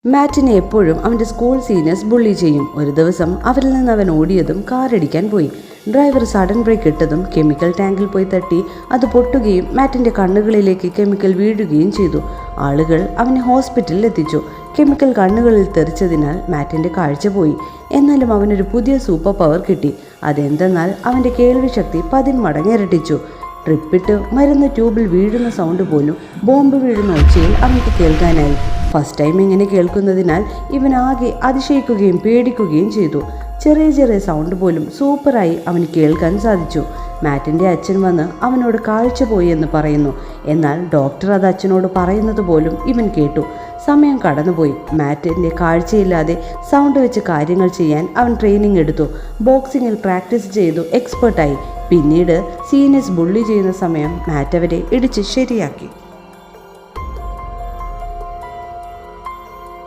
മാറ്റിനെ എപ്പോഴും അവൻ്റെ school seniors bully ചെയ്യും. ഒരു ദിവസം അവരിൽ നിന്ന് അവൻ ഓടിയതും കാറടിക്കാൻ പോയി. ഡ്രൈവർ സഡൻ ബ്രേക്ക് ഇട്ടതും കെമിക്കൽ ടാങ്കിൽ പോയി തട്ടി അത് പൊട്ടുകയും മാറ്റിൻ്റെ കണ്ണുകളിലേക്ക് കെമിക്കൽ വീഴുകയും ചെയ്തു. ആളുകൾ അവനെ ഹോസ്പിറ്റലിൽ എത്തിച്ചു. കെമിക്കൽ കണ്ണുകളിൽ തെറിച്ചതിനാൽ മാറ്റിൻ്റെ കാഴ്ച പോയി. എന്നാലും അവനൊരു പുതിയ സൂപ്പർ പവർ കിട്ടി. അതെന്തെന്നാൽ അവൻ്റെ കേൾവി ശക്തി 10 മടങ്ങ് ഇരട്ടിച്ചു. ട്രിപ്പിട്ട് മരുന്ന് ട്യൂബിൽ വീഴുന്ന സൗണ്ട് പോലും ബോംബ് വീഴുന്ന ഒച്ചയിൽ അവർക്ക് കേൾക്കാനായി. ഫസ്റ്റ് ടൈം ഇങ്ങനെ കേൾക്കുന്നതിനാൽ ഇവൻ ആകെ അതിശയിക്കുകയും പേടിക്കുകയും ചെയ്തു. ചെറിയ ചെറിയ സൗണ്ട് പോലും സൂപ്പറായി അവന് കേൾക്കാൻ സാധിച്ചു. മാറ്റിൻ്റെ അച്ഛൻ വന്ന് അവനോട് കാഴ്ച പോയി എന്ന് പറയുന്നു. എന്നാൽ ഡോക്ടർ അത് അച്ഛനോട് പറയുന്നത് പോലും ഇവൻ കേട്ടു. സമയം കടന്നുപോയി. മാറ്റിൻ്റെ കാഴ്ചയില്ലാതെ സൗണ്ട് വെച്ച് കാര്യങ്ങൾ ചെയ്യാൻ അവൻ ട്രെയിനിങ് എടുത്തു. ബോക്സിങ്ങിൽ പ്രാക്ടീസ് ചെയ്തു എക്സ്പേർട്ടായി. പിന്നീട് സീനിയേഴ്സ് ബുള്ളി ചെയ്യുന്ന സമയം മാറ്റ് അവരെ ഇടിച്ച് ശരിയാക്കി.